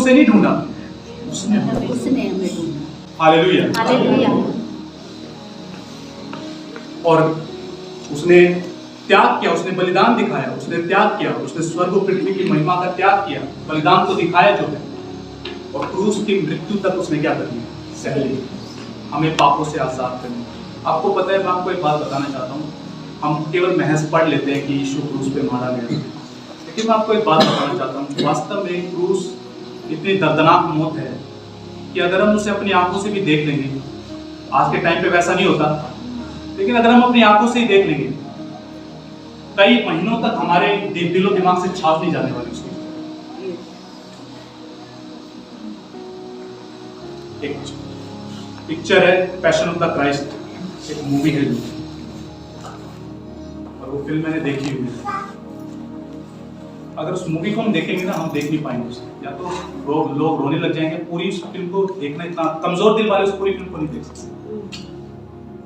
उसे नहीं ढूंढा, उसने हमें ढूंढा। हालेलुया। हालेलुया। और उसने त्याग किया, उसने बलिदान दिखाया, उसने त्याग किया, उसने स्वर्ग और पृथ्वी की महिमा का त्याग किया, बलिदान को दिखाया जो है, और क्रूस की मृत्यु तक उसने क्या कर दिया, सह लिया, हमें पापों से आजाद करने। आपको पता है, मैं आपको एक बात बताना चाहता हूँ, हम केवल महज पढ़ लेते हैं कि यीशु क्रूस पे मारा गया, लेकिन मैं आपको एक बात बताना चाहता हूँ, वास्तव में क्रूस इतनी दर्दनाक मौत है कि अगर हम उसे अपनी आंखों से भी देख लेंगे, आज के टाइम पे वैसा नहीं होता, लेकिन अगर हम अपनी आंखों से ही देख लेंगे, कई महीनों तक हमारे दिलो दिमाग से छाप नहीं जाने वाली उसकी। एक पिक्चर है पैशन ऑफ द क्राइस्ट, एक मूवी है जो, और वो फिल्म मैंने देखी हुई है। अगर उस मूवी को हम देखेंगे ना, हम देख नहीं पाएंगे उसे, या तो लोग रोने लग जाएंगे। पूरी उस फिल्म को देखना, इतना कमजोर दिल वाले उस पूरी फिल्म को नहीं देख सकते।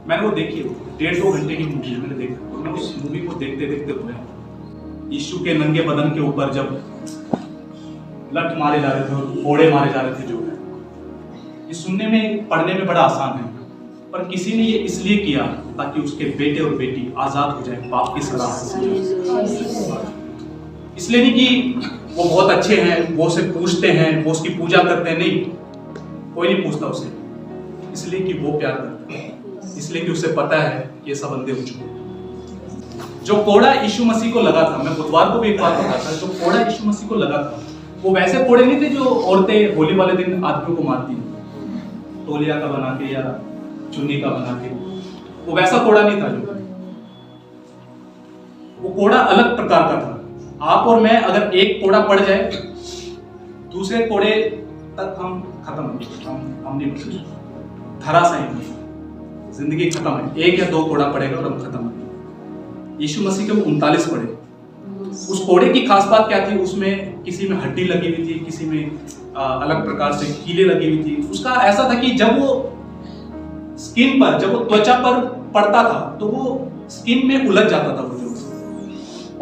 मैंने वो देखी है, 1.5-2 घंटे की मूवी मैंने देखी, और मैं उस मूवी को देखते देखते हुए यीशु के नंगे बदन के ऊपर जब लठ मारे जा रहे थे, फोड़े मारे जा रहे थे, जो है ये सुनने में पढ़ने में बड़ा आसान है, पर किसी ने ये इसलिए किया ताकि उसके बेटे और बेटी आजाद हो जाए पाप की सजा से। इसलिए नहीं कि वो बहुत अच्छे हैं, वो उसे पूजते हैं, वो उसकी पूजा करते हैं, नहीं, कोई नहीं पूछता उसे, इसलिए कि वो प्यार करता है, इसलिए कि उसे पता है कि ये सब अंधे हो चुके हैं। जो कोड़ा यीशु मसीह को लगा था, मैं बुधवार को भी एक बात बताता था, जो कोड़ा यीशु मसीह को लगा था, वो वैसे कोड़े नहीं थे जो औरतें होली वाले दिन आदमियों को मारती हैं, तौलिया का बना के या चुन्नी का बना के, वो वैसा कोड़ा नहीं था। जो वो कोड़ा अलग प्रकार का था। आप और मैं अगर एक कोड़ा पड़ जाए, दूसरे कोड़े तक हम खत्म, हम नहीं बचे, धराशायी, जिंदगी खत्म है। 1 या 2 कोड़ा पड़ेगा और हम खत्म है। यीशु मसीह के 39 पड़े। उस कोड़े की खास बात क्या थी? उसमें किसी में हड्डी लगी हुई थी, किसी में अलग प्रकार से कीले लगी हुई थी। उसका ऐसा था कि जब वो स्किन पर, जब वो त्वचा पर पड़ता था तो वो स्किन में उलझ जाता था वो जो,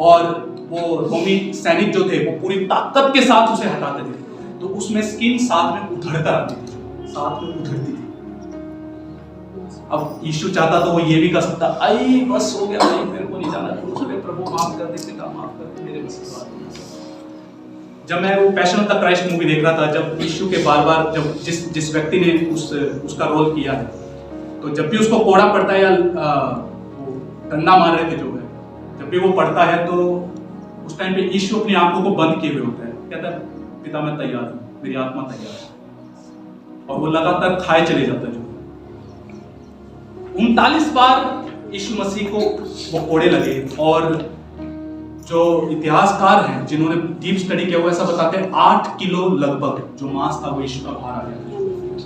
और वो रोमी सैनिक जो थे वो पूरी ताकत के साथ उसे हटाते थे, तो उसमें स्किन साथ में उधड़ कर आती थी, साथ में उधड़ती थी। अब यीशु चाहता तो वो ये भी कर सकता, आई बस हो गया भाई, मेरे को नहीं जाना, प्रभु माफ कर दे, पिता माफ कर दे, मेरे बस की बात नहीं। जब मैं वो passion of the Christ movie देख रहा था, जब यीशु के बार-बार जब जिस व्यक्ति ने उसका रोल किया है, तो जब भी उसको कोड़ा पड़ता है या वो डंडा मार रहे थे जो है, जब भी वो पड़ता है तो उस टाइम पे यीशु अपनी आंखों को बंद किए हुए होता है, कहता है पिता मैं तैयार हूं, मेरी आत्मा तैयार है, और वो लगातार खाए चले जाता है। जो 39 बार यीशु मसीह को वो कोड़े लगे, और जो इतिहासकार हैं जिन्होंने डीप स्टडी किया वो ऐसा बताते हैं 8 किलो लगभग जो मांस था वो यीशु का बाहर आ गया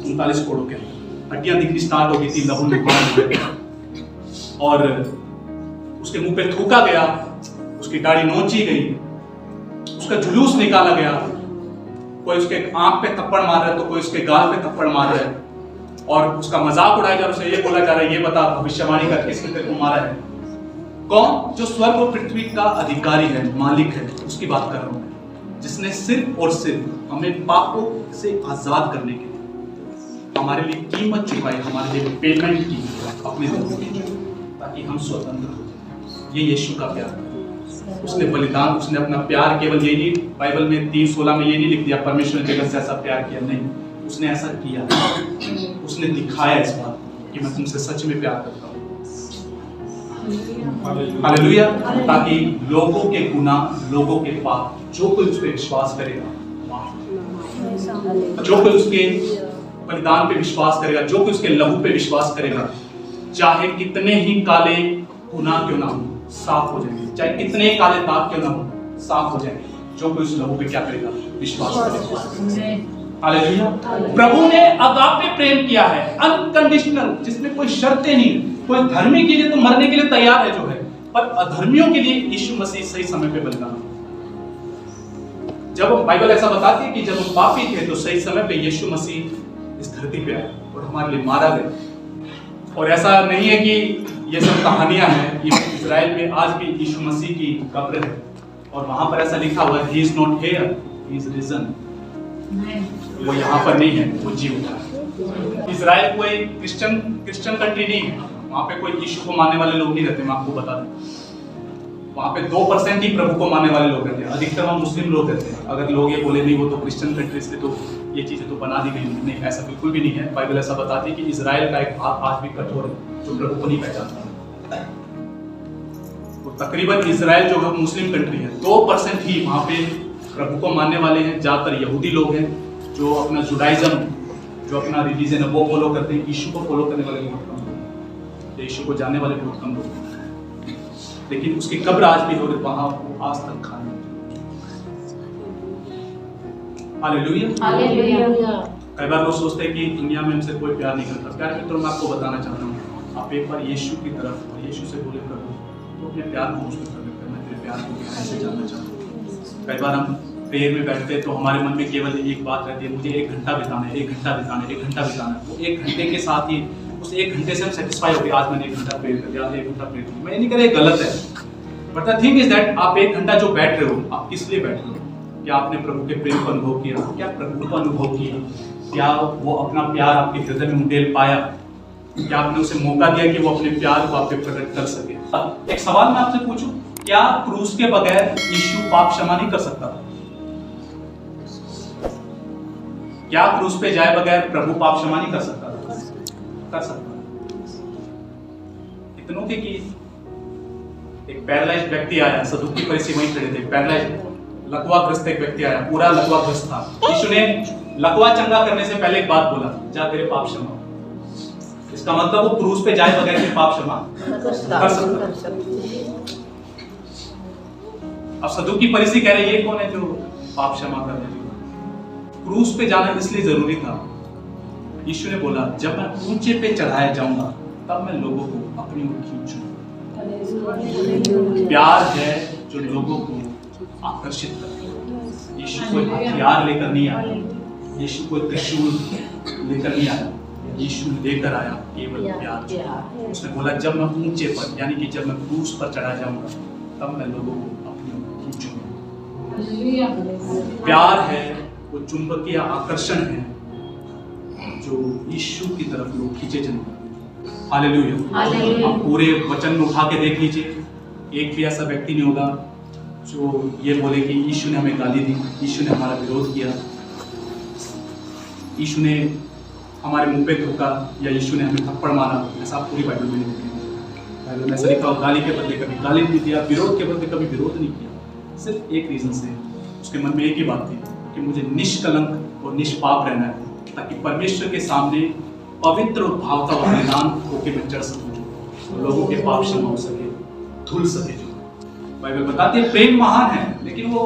39 कोड़ों के। हड्डियां दिखनी स्टार्ट हो गई थी, लहू निकलना, और उसके मुंह पे थूका गया, उसकी दाढ़ी नोची गई, उसका जुलूस निकाला गया, कोई उसके आंख पे थप्पड़ मार रहा है तो कोई उसके गाल पे थप्पड़ मार रहा है, और उसका मजाक उड़ाया जा रहा है, उसे ये बोला जा रहा है, ये बता भविष्यवाणी कर किसने तेरे को मारा है। कौन? जो स्वर्ग और पृथ्वी का अधिकारी है, मालिक है, उसकी बात कर रहा हूं मैं, जिसने सिर्फ और सिर्फ हमें पापों से आजाद करने के लिए हमारे लिए कीमत चुकाई, हमारे लिए पेमेंट की अपने धर्म की, ताकि हम स्वतंत्र हो जाए। ये यीशु का प्यार है। उसने बलिदान, उसने अपना प्यार केवल ये नहीं, बाइबल में 3:16 में ये नहीं लिख दिया परमेश्वर ने जगत से ऐसा प्यार किया, नहीं, उसने ऐसा किया, उसने दिखाया इस बात कि मैं तुमसे सच में प्यार करता हूँ। हालेलुया। ताकि लोगों के गुनाह, लोगों के पाप, जो कोई उस पर विश्वास करेगा माफ, जो कोई उसके बलिदान पे विश्वास करेगा, जो कोई उसके लहू पे विश्वास करेगा, चाहे कितने ही काले गुनाह क्यों ना हो, साफ हो जाएंगे, चाहे कितने ही काले दाग क्यों ना हो, साफ हो जाएंगे, जो कोई उस लहू पे क्या करेगा, विश्वास करेगा। हालेलुया। प्रभु ने अगापे प्रेम किया है, अनकंडीशनल, जिसमें कोई शर्तें नहीं। कोई धर्मी के लिए तो मरने के लिए तैयार है जो है, पर अधर्मियों के लिए यीशु मसीह सही समय पे बलिदान। जब बाइबल ऐसा बताती है कि जब हम पापी थे तो सही समय पे यीशु मसीह इस धरती पे आए और हमारे लिए मारा गया। और ऐसा नहीं है कि ये सब कहानियां हैं, इजराइल में आज भी यीशु मसीह की कब्र है और वहां पर ऐसा लिखा हुआ है, he is not here, he is reason. वो यहाँ पर नहीं है, वो जी उठा है। इजराइल कोई क्रिश्चियन कंट्री नहीं है, वहाँ पे कोई यीशु को मानने वाले लोग नहीं रहते। मैं आपको बता दूं, वहाँ पे 2% ही प्रभु को मानने वाले लोग रहते हैं, अधिकतर वहाँ मुस्लिम लोग रहते हैं। अगर लोग ये बोले नहीं वो तो क्रिश्चियन कंट्री से तो ये चीज़ें तो बना दी गई, नहीं, ऐसा बिल्कुल भी नहीं है। बाइबल ऐसा बताती है कि इजराइल का एक भाग आज भी कठोर है जो प्रभु को नहीं पहचानता। तो तकरीबन इजराइल जो है मुस्लिम कंट्री है, 2% ही वहाँ पे प्रभु को मानने वाले हैं। ज़्यादातर यहूदी लोग हैं जो अपना जुडाइज्म, जो अपना रिलीजन है वो फॉलो करते हैं। यीशु को फॉलो करने वाले बहुत कम लोग, यीशु को जानने वाले बहुत कम लोग। लेकिन उसकी कब्र आज भी हो रही, वहां वो आज तक खाली। हालेलुया। कई बार लोग सोचते हैं कि दुनिया में हमसे कोई प्यार नहीं करता। प्यार मित्रों, मैं आपको बताना चाहता हूँ, आप एक बार यीशु की तरफ और यीशु से बोले प्रभु, तो अपने प्यार को मुझसे प्रकट करना, तेरे प्यार को गहराई से जानना चाहता हूँ। कई बार हम प्रेयर में बैठते हैं तो हमारे मन में केवल एक बात रहती है, मुझे 1 घंटा बिताना है, 1 घंटा बिताना है, 1 घंटा बिताना है। वो 1 घंटे के साथ ही उस 1 घंटे से हम सेटिस्फाई होते हैं, आज मैंने 1 घंटा प्रेयर कर लिया, 1 घंटा प्रेयर कर। मैं नहीं कह रहा गलत है, but the thing is that आप 1 घंटा जो बैठ रहे हो, आप किस लिए बैठ रहे हो? क्या आपने प्रभु के प्रेम को अनुभव किया? क्या प्रभु को अनुभव किया? क्या वो अपना प्यार आपके हृदय में उंडेल पाया? क्या आपने उसे मौका दिया कि वो अपने प्यार को आप पे प्रकट कर सके? एक सवाल मैं आपसे पूछूं, क्या क्रूस के बगैर यीशु पाप क्षमा नहीं कर सकता? क्या क्रूस पे जाए बगैर प्रभु पाप क्षमा नहीं कर सकता? कर सकता। इतनों के कि एक पैरालाइज्ड व्यक्ति आया, सदुकी फरीसी वहीं खड़े थे। पैरालाइज्ड लकवाग्रस्त एक व्यक्ति आया, पूरा लकवाग्रस्त था। यीशु ने लकवा चंगा करने से पहले एक बात बोला, जा तेरे पाप क्षमा। इसका मतलब वो क्रूस पे जाए बगैर तेरे पाप क्षमा कर सकता। अब सदुकी फरीसी कह रहे ये कौन है जो पाप क्षमा कर दे? क्रूस पे जाना इसलिए जरूरी था। यीशु ने बोला जब मैं ऊंचे पे चढ़ाया जाऊंगा तब मैं लोगों को अपनी ओर खींचूंगा। प्यार है जो लोगों को आकर्षित करता है। यीशु कोई हथियार लेकर नहीं आया, यीशु कोई त्रिशूल लेकर नहीं आया, यीशु लेकर आया केवल प्यार। उसने बोला जब मैं ऊंचे पर, यानी कि जब मैं क्रूस पर चढ़ा जाऊंगा तब मैं लोगों को अपनी ओर खींचूंगा। प्यार है वो चुंबकीय आकर्षण है जो यीशु की तरफ लोग खींचे चलते। हालेलुया। आप पूरे वचन में उठा के देख लीजिए, एक भी ऐसा व्यक्ति नहीं होगा जो ये बोले कि यीशु ने हमें गाली दी, यीशु ने हमारा विरोध किया, यीशु ने हमारे मुंह पे थूका या यीशु ने हमें थप्पड़ मारा। ऐसा आप पूरी बाइबल में नहीं देखेंगे। बाइबल में ऐसा लिखा हो गाली के बदले कभी गाली नहीं दिया, विरोध के बदले कभी विरोध नहीं किया। सिर्फ एक रीजन से, उसके मन में एक ही बात थी कि मुझे निष्कलंक और निष्पाप रहना है ताकि परमेश्वर के सामने पवित्र भाव का बलिदान होकर मैं चढ़ सकूं, तो लोगों के पाप क्षमा हो सके, धुल सके। जो बाइबल बताती है प्रेम महान है, लेकिन वो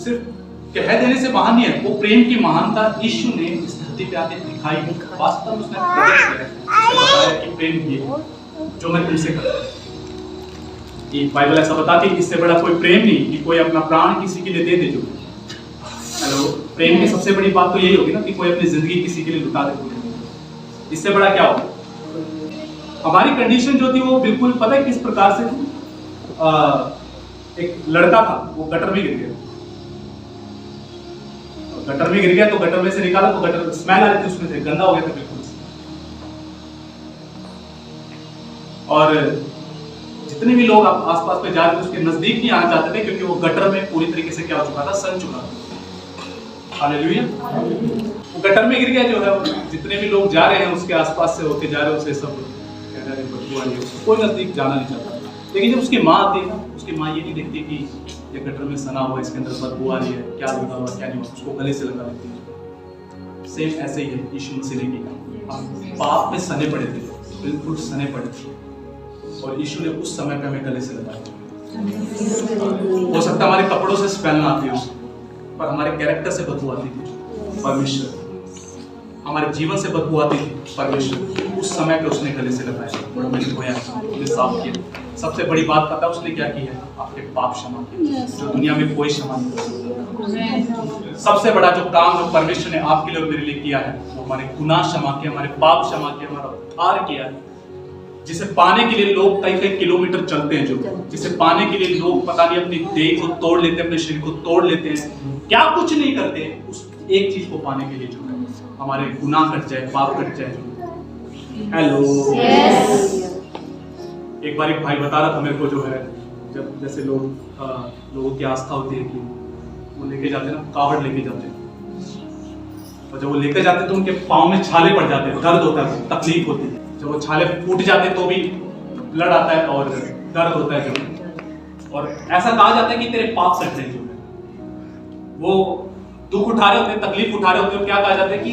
सिर्फ कह देने से महान नहीं है। वो प्रेम की महानता यीशु ने इस धरती पे आके दिखाई, वास्तव में उसने बताया कि प्रेम ये जो मैं तुमसे करता हूं। ये बाइबल ऐसा बताती है इससे बड़ा कोई प्रेम नहीं कि कोई अपना प्राण किसी के लिए दे दे। जो हेलो, प्रेम की सबसे बड़ी बात तो यही होगी ना कि कोई अपनी जिंदगी किसी के लिए लुटा दे। इससे बड़ा क्या होगा? हमारी कंडीशन जो थी वो बिल्कुल पता है किस प्रकार से थी। एक लड़का था, वो गटर में गिर गया। गटर में गिर गया तो गटर में से निकाला तो गटर स्मेल आ रही थी उसमें से, गंदा हो गया था बिल्कुल। और जितने भी लोग आसपास में जा रहे थे उसके नजदीक नहीं आना चाहते थे क्योंकि वो गटर में पूरी तरीके से क्या हो चुका था, सन चुका था। हालेलुया। वो गटर में गिर गया जो है, जितने भी लोग जा रहे हैं उसके आसपास से होके जा रहे हैं, उसे सब कह रहे हैं बदबू आ रही है, कोई नजदीक जाना नहीं चाहता। लेकिन जब उसकी माँ आती है ना, उसकी माँ ये नहीं देखती कि ये गटर में सना हुआ, इसके अंदर बदबू आ रही है, क्या लगा हुआ क्या नहीं हुआ, उसको गले से लगा लेती है। सेम ऐसे ही है यीशु मसीह ने किया। हम पाप में सने पड़े थे, बिल्कुल सने पड़े थे, और यीशु ने उस समय पे हमें गले से लगाया। हो सकता है हमारे कपड़ों से स्मेल ना आती हो, पर हमारे कैरेक्टर से बदबू आती थी परमेश्वर, हमारे जीवन से बदबू आती थी परमेश्वर। उस समय पे उसने गले से लगाया और हमें धोया, हमें साफ किया। सबसे बड़ी बात पता है उसने क्या की है? आपके पाप क्षमा किए, जो दुनिया में कोई क्षमा नहीं कर सकता। सबसे बड़ा जो काम जो परमेश्वर ने आपके लिए और मेरे लिए किया है वो हमारे गुनाह क्षमा किए, हमारे पाप क्षमा किए, हमारा उद्धार किया है। जिसे पाने के लिए लोग कई कई किलोमीटर चलते हैं, जो जिसे पाने के लिए लोग पता नहीं अपनी देह को तोड़ लेते हैं, अपने शरीर को तोड़ लेते हैं, क्या कुछ नहीं करते, उस एक चीज को पाने के लिए जो है हमारे गुनाह कट जाए, पाप कट जाए। हेलो, एक बार एक भाई बता रहा था मेरे को, जो है जब जैसे लोगों की आस्था होती है कि वो लेके जाते हैं ना, कावड़ लेके जाते हैं, और जब वो लेके जाते हैं तो उनके पाँव में छाले पड़ जाते हैं, दर्द होता है, तकलीफ होती है। जब वो छाले फूट जाते हैं तो भी ब्लड आता है और दर्द होता है जो, और ऐसा कहा जाता है कि तेरे पाप कट रहे जो है, वो दुख उठा रहे होते हैं, तकलीफ उठा रहे होते हैं, क्या कहा जाता है कि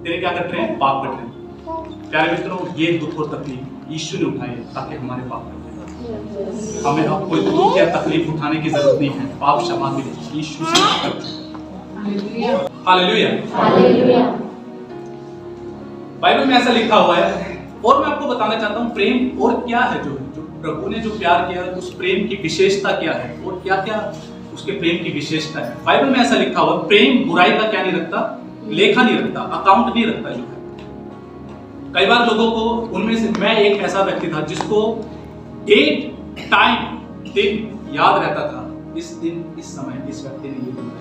तेरे क्या कट रहे हैं, पाप कट रहे हैं। प्यारे मित्रों, ये दुख और तकलीफ यीशु ने उठाई है ताकि हमारे पाप कट जाए। हमें अब कोई दुख या तकलीफ उठाने की जरूरत नहीं है, पाप क्षमा मिले यीशु से। हालेलुया। बाइबल में ऐसा लिखा हुआ है, और मैं आपको बताना चाहता हूँ प्रेम और क्या है, जो प्रभु ने जो प्यार किया है उस प्रेम की विशेषता क्या है और क्या क्या उसके प्रेम की विशेषता है। बाइबल में ऐसा लिखा हुआ, प्रेम बुराई का क्या नहीं रखता, लेखा नहीं रखता, अकाउंट नहीं रखता जो है। कई बार लोगों को, उनमें से मैं एक ऐसा व्यक्ति था जिसको डेट, टाइम, दिन याद रहता था, इस दिन इस समय इस व्यक्ति ने ये बोला,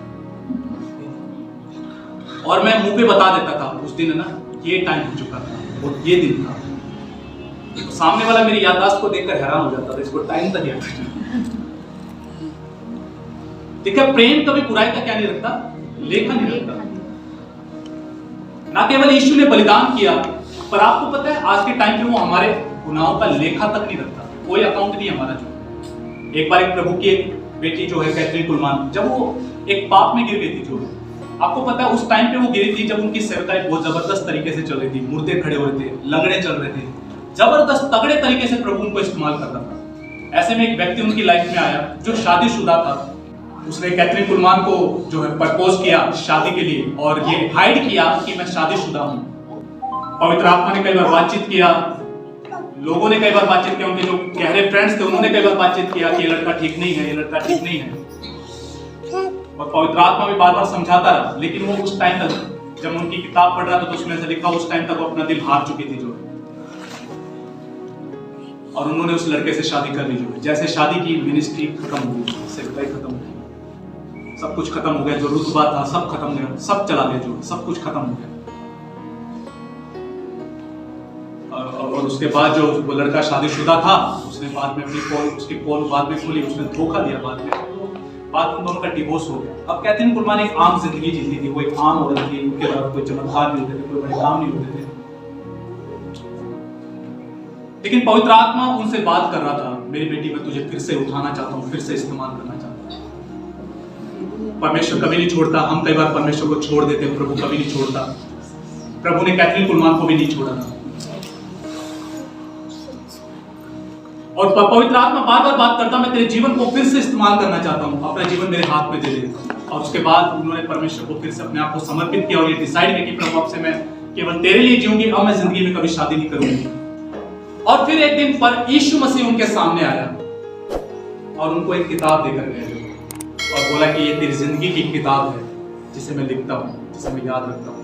और मैं मुंह पे बता देता था उस दिन है ना ये टाइम हो चुका था और ये दिन था। तो सामने वाला मेरी याददाश्त को देखकर हैरान हो जाता था, इसको टाइम तक याद है। ठीक है, प्रेम कभी बुराई का क्या नहीं रखता, लेखा नहीं रखता। ना केवल यीशु ने बलिदान किया, पर आपको पता है आज के टाइम पे वो हमारे गुनाहों का लेखा तक नहीं रखता, कोई अकाउंट नहीं हमारा जो। एक बार एक प्रभु की एक बेटी जो है कैथरीन कुलमान, जब वो एक पाप में गिर गई थी, जो आपको पता है उस टाइम पे वो गिरी थी जब उनकी सेवकाई बहुत जबरदस्त तरीके से चल रही थी, मुर्दे खड़े हो रहे थे, लंगड़े चल रहे थे, जबरदस्त तगड़े तरीके से प्रभु उनको इस्तेमाल करता था। ऐसे में एक व्यक्ति उनकी लाइफ में आया जो शादीशुदा था। उसने कैथरीन कुलमान को जो है प्रपोज किया शादी के लिए, और ये हाइड किया कि मैं शादीशुदा हूँ। पवित्र आत्मा ने कई बार बातचीत किया, लोगों ने कई बार बातचीत किया, उनके जो गहरे फ्रेंड्स थे उन्होंने कई बार बातचीत किया कि ये लड़का ठीक नहीं है, ये लड़का ठीक नहीं है, और पवित्र आत्मा भी बार बार समझाता रहा। लेकिन वो उस टाइम तक, जब उनकी किताब पढ़ रहा था तो उसमें से लिखा उस टाइम तक वो अपना दिल हार चुकी थी जो, और उन्होंने उस लड़के से शादी कर ली जो। जैसे शादी की, मिनिस्ट्री खत्म हो गई, सेवकाई खत्म हो गई, सब कुछ खत्म हो गया, जो रुतबा था सब खत्म हो गया, सब चला गया जो, सब कुछ खत्म हो गया। और उसके बाद जो वो लड़का शादीशुदा था, उसने बाद में अपनी पोल, उसकी पोल बाद में खोली, उसने धोखा दिया, बाद में दोनों का डिवोर्स हो गया। अब कहते हैं कुलमान एक आम जिंदगी जीती थी, वो एक आम औरत थी, उनके बाद कोई चमत्कार नहीं होते थे, कोई बड़े काम नहीं होते थे, लेकिन पवित्र आत्मा उनसे बात कर रहा था, मेरी बेटी मैं तुझे फिर से उठाना चाहता हूँ, फिर से इस्तेमाल करना चाहता हूँ। परमेश्वर कभी नहीं छोड़ता, हम कई बार परमेश्वर को छोड़ देते हैं, प्रभु कभी नहीं छोड़ता। प्रभु ने कैथरीन कुलमान को भी नहीं छोड़ा था, और पवित्र आत्मा बार बार बात करता, मैं तेरे जीवन को फिर से इस्तेमाल करना चाहता हूँ, अपना जीवन मेरे हाथ में दे दे। और उसके बाद उन्होंने परमेश्वर को फिर से अपने आप को समर्पित किया और ये डिसाइड किया कि प्रभु अब से मैं केवल तेरे लिए जीऊंगी, अब मैं जिंदगी में कभी शादी नहीं करूंगी। और फिर एक दिन पर यीशु मसीह उनके सामने आया और उनको एक किताब देकर गया और बोला कि ये तेरी जिंदगी की किताब है, जिसे मैं लिखता हूँ, जिसे मैं याद रखता हूँ।